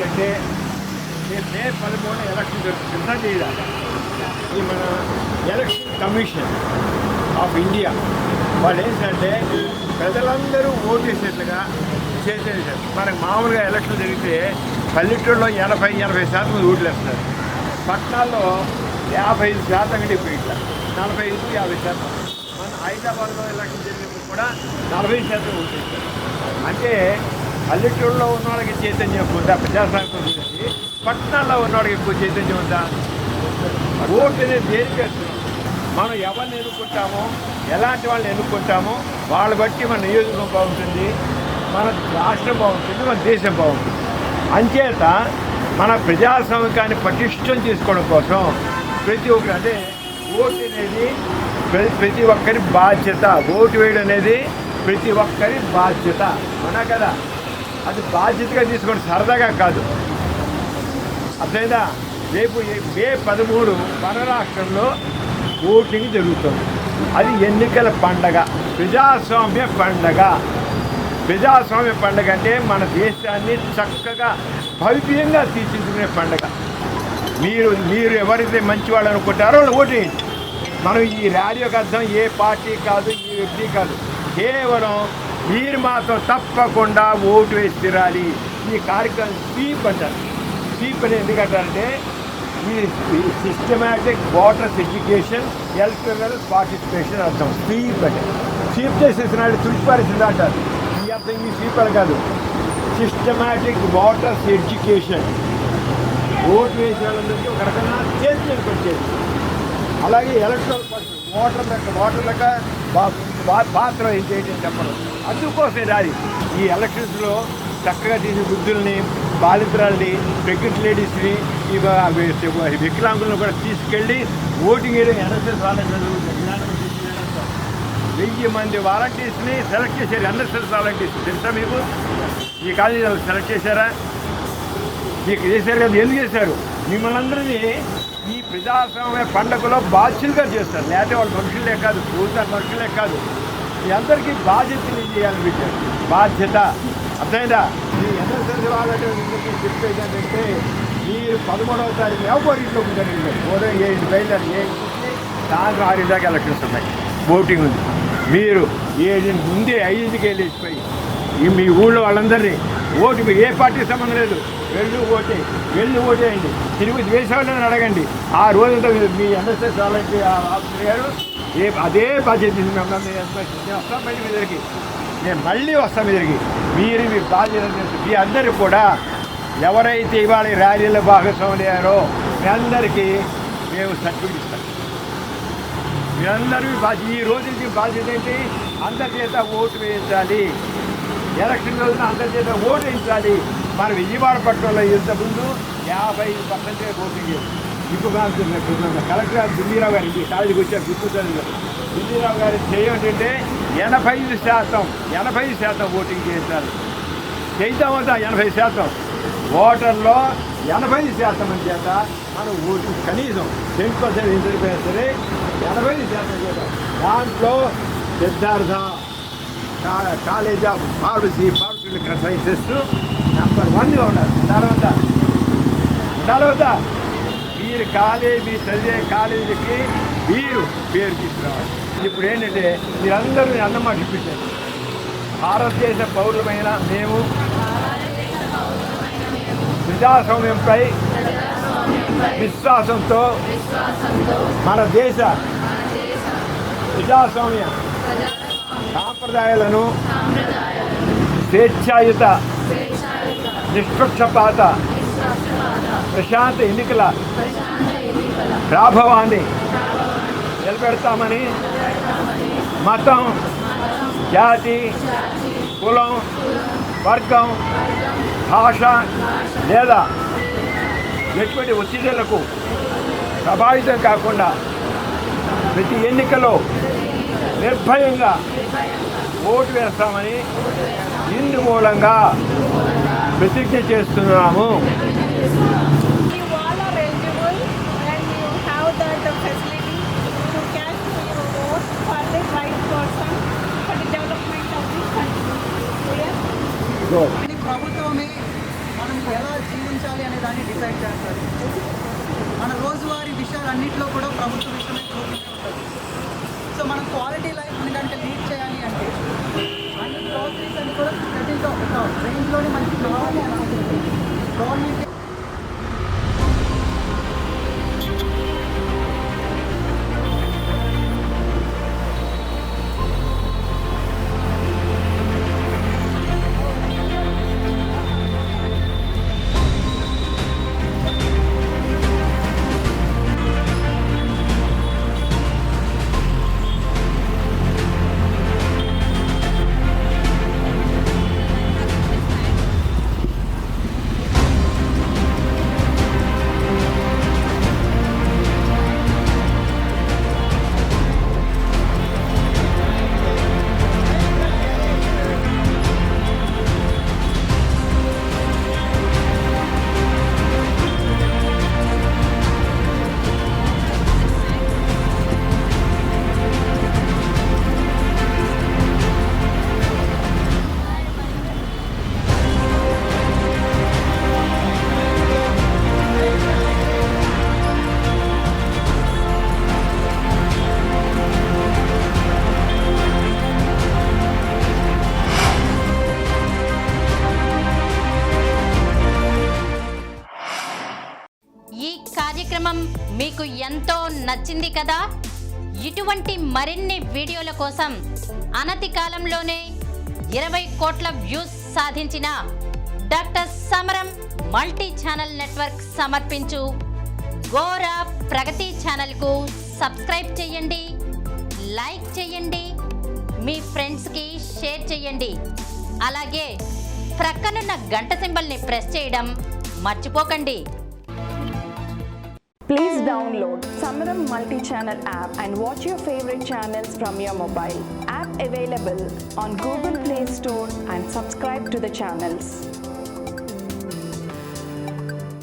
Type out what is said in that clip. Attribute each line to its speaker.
Speaker 1: ఏంటంటే మే 13 ఎలక్షన్ జరుగుతుందా లేదా ఈ మన ఎలక్షన్ కమిషన్ ఆఫ్ ఇండియా వాళ్ళు ఏంటంటే ప్రజలందరూ ఓటు వేసేట్లుగా చేసేసారు. మనకు మామూలుగా ఎలక్షన్ జరిగితే పల్లెటూరులో 80% ఓట్లు వేస్తారు, పట్టణాల్లో 55% కంటే ఇప్పుడు ఇట్లా 45-50%. మన హైదరాబాద్లో ఎలక్షన్ జరిగినప్పుడు కూడా 40% ఓటు వేస్తారు. అంటే పల్లెటూరులో ఉన్న వాళ్ళకి చైతన్యం ఉందా ప్రజాస్వామ్యం గురించి, పట్టణాల్లో ఉన్న వాళ్ళకి ఎక్కువ చైతన్యం ఉందా? ఓటు అనేది దేనికి వేస్తున్నాం? మనం ఎవరిని ఎన్నుకుంటామో, ఎలాంటి వాళ్ళని ఎన్నుకుంటామో వాళ్ళని బట్టి మన నియోజకవర్గం బాగుంటుంది, మన రాష్ట్రం బాగుంటుంది, మన దేశం బాగుంటుంది. అంచేత మన ప్రజాస్వామ్యాన్ని పటిష్టం చేసుకోవడం కోసం ప్రతి ఒక్కరు అంటే ఓటు అనేది ప్రతి ఒక్కరి బాధ్యత. ఓటు వేయడం అనేది ప్రతి ఒక్కరి బాధ్యత, అవునా కదా? అది బాధ్యతగా తీసుకోండి, సరదాగా కాదు. అర్థమైందా? రేపు మే 13 మన రాష్ట్రంలో ఓటింగ్ జరుగుతుంది. అది ఎన్నికల పండగ, ప్రజాస్వామ్య పండగ. ప్రజాస్వామ్య పండగ అంటే మన దేశాన్ని చక్కగా భవ్యంగా తీర్చిదిద్దుకునే పండగ. మీరు ఎవరైతే మంచి వాళ్ళు అనుకుంటారో వాళ్ళు ఓటేయండి. మనం ఈ ర్యాలీకి అర్థం ఏ పార్టీ కాదు, ఏ వ్యక్తి కాదు, కేవలం మీరు మాత్రం తప్పకుండా ఓటు వేసి తీరాలి. ఈ కార్యక్రమం స్వీప్ అంటారు. స్వీప్ అనేది ఎందుకంటారంటే ఈ systematic voters education electoral participation అర్థం. స్వీప్ అంటే స్వీప్ చేసేసినాడు తుడిచిపారేసింది అంటారు. ఈ అర్థం ఈ స్వీప్ అని కాదు, సిస్టమాటిక్ ఓటర్స్ ఎడ్యుకేషన్. ఓటు వేసే వాళ్ళందరికీ ఒక రకంగా చేతి వచ్చేది. అలాగే ఎలక్టరల్ పార్టిసిపేషన్ ఓటర్ లెక్క పాత్ర ఏం చేయడం చెప్పడం. అందుకోసం రాది ఈ ఎలక్షన్స్లో చక్కగా తీసి వృద్ధుల్ని, బాలింతరాల్ని, ప్రెగ్నెంట్ లేడీస్ని, వికలాంగులను కూడా తీసుకెళ్ళి ఓటింగ్ వేయడం ఎన్ఎస్ఎస్ వాలంటీర్లు 1000 మంది వాలంటీర్స్ని సెలెక్ట్ చేశారు. ఎన్ఎస్ఎస్ వాలంటీర్స్ తెలుసా మీకు? ఈ కాలేజీ సెలెక్ట్ చేశారా? మీకు చేశారు కదా. ఎందుకు చేశారు? మిమ్మల్ని అందరినీ ఈ ప్రజాస్వామ్య పండుగలో బాధ్యులుగా చేస్తారు. లేకపోతే వాళ్ళు మనుషులే కాదు, పూర్తి మనుషులే కాదు, మీ అందరికీ బాధ్యతలు చేయాలని పెట్టారు. బాధ్యత అర్థమైందా? ఈ ఎన్ఎస్ఎస్ వాళ్ళందరికీ చెప్పేది ఏంటంటే మీరు 13వ తారీఖు ఎవరు ఇంట్లో ఉంటారు. ఉదయం 7 బయలుదేరి 7 సాయంత్రం 6 దాకా ఎలక్షన్స్ ఉన్నాయి, ఓటింగ్ ఉంది. మీరు 7 ముందే 5కి వెళ్ళిపోయి మీ ఊళ్ళో వాళ్ళందరినీ ఓటు, ఏ పార్టీకి సంబంధం లేదు, వెళ్ళి ఓటేయండి. తిరిగి వేసేవాళ్ళని అడగండి. ఆ రోజంతా మీ ఎన్ఎస్ఎస్ వాళ్ళకి ఆఫీసర్ గారు అదే బాధ్యత వస్తాం బయట మీ దగ్గరికి, నేను మళ్ళీ వస్తాం మీ దగ్గరికి. మీరు మీ బాధ్యత తెలుసు. మీ అందరూ కూడా ఎవరైతే ఇవాళ ర్యాలీలో భాగస్వాములు అయ్యారో మీ అందరికీ మేము సర్టిఫికెట్ ఇస్తాం. మీరందరూ ఈ రోజుకి బాధ్యత ఏంటి? అందరి చేత ఓటు వేయించాలి. ఎలక్షన్ రోజున అందరి చేత ఓటు వేయించాలి. మన విజయవాడ పట్టణంలో ఇంతకుముందు 55% ఓటింగ్. ఇప్పుడు కలెక్టర్ గారు దుండీరావు గారు ఇంటి కాలేజీకి వచ్చారు. గుర్తుంటారు. దుండీరావు గారు చేయమంటే 85% ఓటింగ్ చేయించాలి. చేద్దామంతా 80% ఓటర్లో 80% మంది చేత మనం ఓటింగ్ కనీసం 10% ఇంటర్వ్యూ సరే 80% చేద్దాం. దాంట్లో Siddhartha college of pharmaceutical sciences number 1గా ఉన్నారు. తర్వాత మీరు చదివే కాలేజీకి మీరు పేరు తీసుకురావాలి. ఇప్పుడు ఏంటంటే మీరందరూ అన్నమాట ఇప్పించారు. భారతదేశ పౌరులమైన మేము ప్రజాస్వామ్యంపై విశ్వాసంతో మన దేశ ప్రజాస్వామ్య సాంప్రదాయాలను స్వేచ్ఛాయుత, నిష్పక్షపాత, ప్రశాంత ఎన్నికల ప్రాభవాన్ని నిలబెడతామని మతం, జాతి, కులం, వర్గం, భాష లేదా ఎటువంటి ఒత్తిడులకు ప్రభావితం కాకుండా ప్రతి ఎన్నికలో నిర్భయంగా ఓటు వేస్తామని ఇందు మూలంగా ప్రతిజ్ఞ చేస్తున్నాము.
Speaker 2: ప్రభుత్వమే మనం ఎలా జీవించాలి అనే దాన్ని డిసైడ్ చేస్తారు. మన రోజువారీ విషయాలన్నింటిలో కూడా ప్రభుత్వ విషయమే చూస్తూనే ఉంటుంది. సో మనం క్వాలిటీ లైఫ్ కనుక లీడ్ చేయాలి అంటే అన్ని గ్రోసరీస్ అన్ని కూడా ప్రతిలో ఒక రేంజ్లోనే మనకి కావాలి అని అనుకుంటుంది గవర్నమెంట్.
Speaker 3: ఈ కార్యక్రమం మీకు ఎంతో నచ్చింది కదా. ఇటువంటి మరిన్ని వీడియోల కోసం అనతి కాలంలోనే 20 కోట్ల వ్యూస్ సాధించిన డాక్టర్ సమరం మల్టీ ఛానల్ నెట్వర్క్ సమర్పించు గోరా ప్రగతి ఛానల్కు సబ్స్క్రైబ్ చేయండి, లైక్ చేయండి, మీ ఫ్రెండ్స్కి షేర్ చేయండి. అలాగే ప్రక్కనున్న గంట సింబల్ని ప్రెస్ చేయడం మర్చిపోకండి.
Speaker 4: Please download Samaram Multi-Channel app and watch your favorite channels from your mobile. App available on Google Play Store and subscribe to the channels.